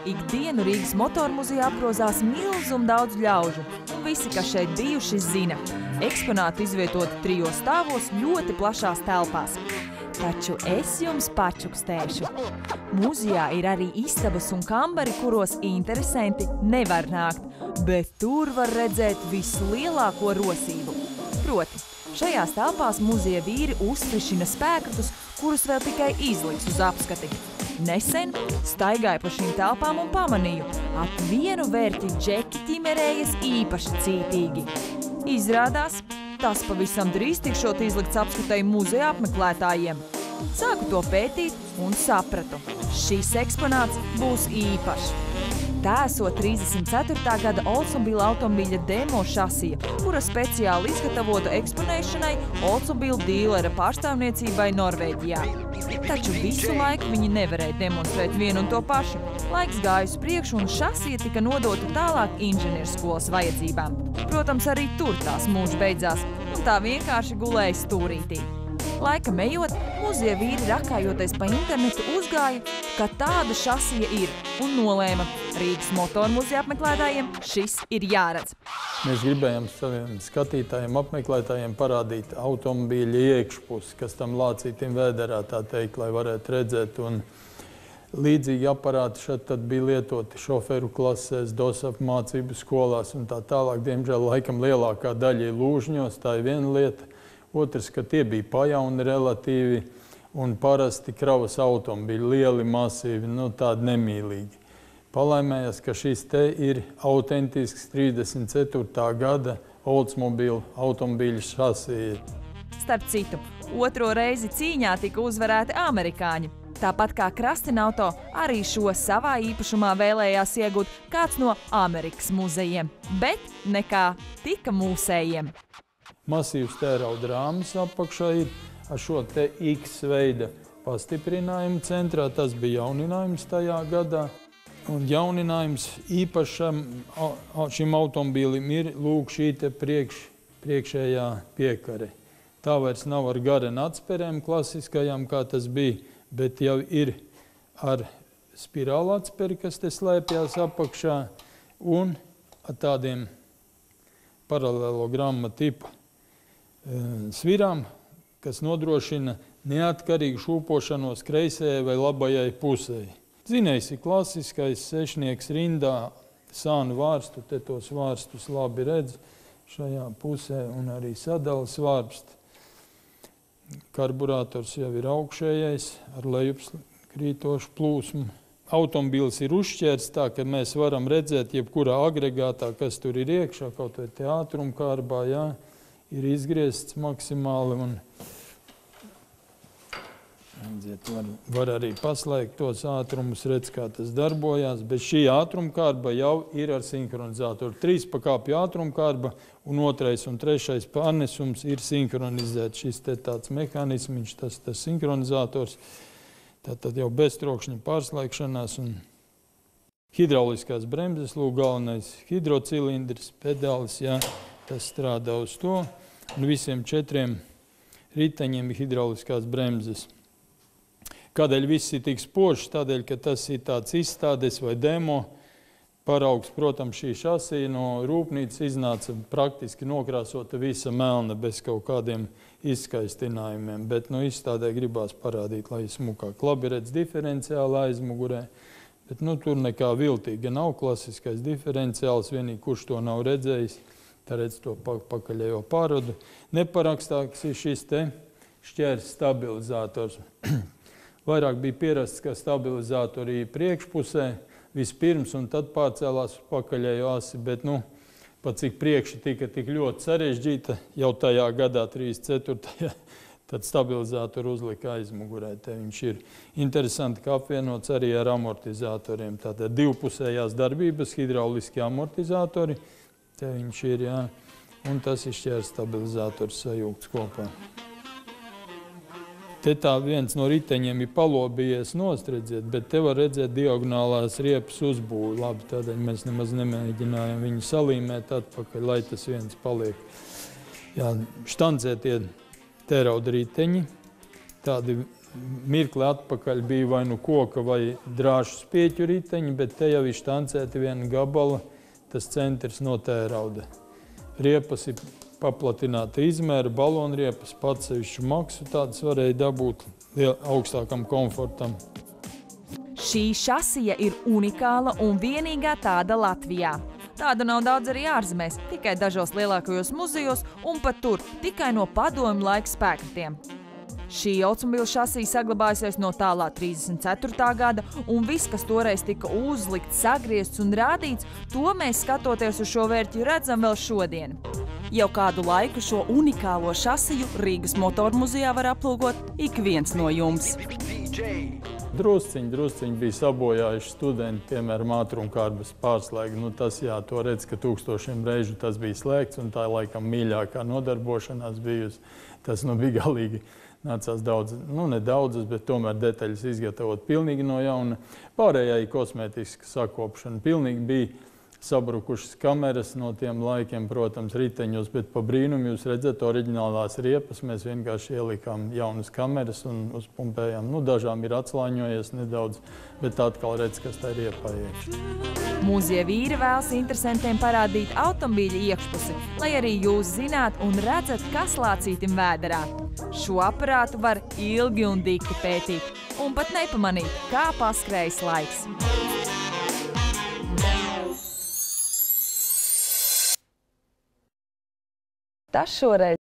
Ikdienu Rīgas motormuzejā apgrozās milzum daudz ļaužu, un visi, kas šeit bijuši, zina. Eksponāti izvietoti 3 stāvos ļoti plašās telpās. Taču es jums pačukstēšu. Muzejā ir arī istabas un kambari, kuros interesanti nevar nākt, bet tur var redzēt vislielāko rosību. Proti, šajās telpās muzeja vīri uzfrišina spēkratus, kurus vēl tikai izliks uz apskati. Nesen staigāju pa šīm telpām un pamanīju, ap vienu vērti džeki ķimerējas īpaši cītīgi. Izrādās, tas pavisam drīz tikšot izlikts apskatei muzeja apmeklētājiem. Sāku to pētīt un sapratu, šis eksponāts būs īpašs. Tā esot 34. gada Oldsmobile automobīļa demo šasija, kura speciāli izgatavota eksponēšanai Oldsmobile dīlera pārstāvniecībai Norvēģijā. Taču visu laiku viņi nevarēja demonstrēt vienu un to pašu. Laiks gāja uz priekšu un šasija tika nodota tālāk inženierskolas vajadzībām. Protams, arī tur tās mūžs beidzās, un tā vienkārši gulēja stūrītī. Laikam ejot, muzeja vīri rakājoties pa internetu uzgāja, ka tāda šasija ir, un nolēma, Rīgas motormuzeja apmeklētājiem šis ir jāredz. Mēs gribējām saviem skatītājiem, apmeklētājiem parādīt automobīļa iekšpusi, kas tam lācītim vēderā, tā teikt, lai varētu redzēt. Un līdzīgi aparāti šeit tad bija lietoti šoferu klasēs, DOSAP mācību skolās un tā tālāk. Diemžēl laikam lielākā daļa ir lūžņos, tā ir viena lieta. Otrs, ka tie bija pajauni relatīvi un parasti kravas automobīļi, lieli, masīvi, tādi nemīlīgi. Palaimējās, ka šis te ir autentisks 34. gada Oldsmobile automobīļa šasija. Starp citu, 2. reizi cīņā tika uzvarēti amerikāņi. Tāpat kā Krastinauto, arī šo savā īpašumā vēlējās iegūt kāds no Amerikas muzejiem, bet nekā tika mūsējiem. Masīvs tērauda rāmis apakšā ir ar šo te X veida pastiprinājumu centrā. Tas bija jauninājums tajā gadā. Un jauninājums īpašam šim automobīlim ir lūk šī te priekšējā piekare. Tā vairs nav ar garenu atspērēm klasiskajām, kā tas bija, bet jau ir ar spirālu atsperi, kas te slēpjās apakšā, un ar tādiem paralelogramma tipa svirām, kas nodrošina neatkarīgu šūpošanos kreisajai vai labajai pusei. Dzinējs ir klasiskais sešnieks rindā, sānu vārstu, te tos vārstus labi redz šajā pusē, un arī sadalas vārsts. Karburators jau ir augšējais ar lejupkrītošu plūsmu. Automobīls ir uzšķērts tā, ka mēs varam redzēt jebkurā agregātā, kas tur ir iekšā, kaut vai te ātrumkārbā, jā, ir izgriezts maksimāli un var arī paslēgt tos ātrumus, redz, kā tas darbojās, bet šī ātrumkārba jau ir ar sinhronizatoru. 3 pakāpju ātrumkārba un 2. un 3. pārnesums ir sinhronizēts. Šis te tāds mehānismiņš, tas sinhronizators, tātad jau bez trokšņa pārslēgšanās un hidrauliskās bremzes, lūk, galvenais hidrocilindrs, pedālis, jā, tas strādā uz to, un visiem 4 riteņiem ir hidrauliskās bremzes. Kādēļ viss ir tik spožs? Tādēļ, ka tas ir tāds izstādes vai demo paraugs. Protams, šī šasija no rūpnīcas iznāca praktiski nokrāsota visa melna, bez kaut kādiem izskaistinājumiem, bet izstādē gribās parādīt, lai smukāk. Labi redz diferenciāli aizmugurē, bet tur nekā viltīga nav klasiskais diferenciāls, vienīgi kurš to nav redzējis. Tā redz to pakaļējo pārodu. Neparakstāks ir šis te šķērs stabilizators. Vairāk bija pierasts, ka stabilizatori ir priekšpusē vispirms un tad pārcēlās pakaļējo asi, bet pat cik priekši tika tik ļoti sarežģīta jau tajā gadā 34. tad stabilizatoru uzlika aizmugurē. Te viņš ir interesanti, ka apvienots arī ar amortizatoriem. Tātad divpusējās darbības hidrauliski amortizatori. Te viņš ir, jā, un tas ir šķērs stabilizators sajūgts kopā. Te tā viens no riteņiem ir palobījies nost, redziet, bet te var redzēt diagonālās riepas uzbūvi. Labi, tādēļ mēs nemaz nemēģinājām viņu salīmēt atpakaļ, lai tas viens paliek. Jā, štancētie tērauda riteņi, tādi mirkli atpakaļ bija vai nu koka vai drāšu spieķu riteņi, bet te jau ir štancēti viena gabala, tas centrs no tērauda. Riepas ir paplatināta izmēra, balonriepas, pats sevišķu maksu tādas varēja dabūt augstākam komfortam. Šī šasija ir unikāla un vienīgā tāda Latvijā. Tāda nav daudz arī ārzemēs, tikai dažos lielākajos muzejos un pat tur tikai no padomju laika spēkratiem. Šī automobīļa šasija saglabājusies no tālā 34. gada, un viss, kas toreiz tika uzlikts, sagriezts un rādīts, to mēs skatoties uz šo vērķi redzam vēl šodien. Jau kādu laiku šo unikālo šasiju Rīgas motormuzejā var aplūkot ik viens no jums. Drusciņi bija sabojājuši studenti, piemēram, ātrumkārbas pārslēgi. Tas, jā, to redz, ka tūkstošiem reižu tas bija slēgts, un tā laikam mīļākā nodarbošanās bijusi. Tas bija galīgi. Nācās daudz, nedaudzas, bet tomēr detaļas izgatavot pilnīgi no jauna. Pārējai kosmētiska sakopšana pilnīgi bija sabrukušas kameras no tiem laikiem, protams, riteņos, bet pa brīnumu jūs redzat oriģinālās riepas. Mēs vienkārši ielikām jaunas kameras un uzpumpējām. Dažām ir atslāņojies nedaudz, bet atkal redz, kas tā ir riepā iekšā. Muzeja vīri vēlas interesantiem parādīt automobīļa iekšpusi, lai arī jūs zināt un redzat, kas lācītim vēderā. Šo aparātu var ilgi un dikti pētīt un pat nepamanīt, kā paskrējas laiks. Tas šoreiz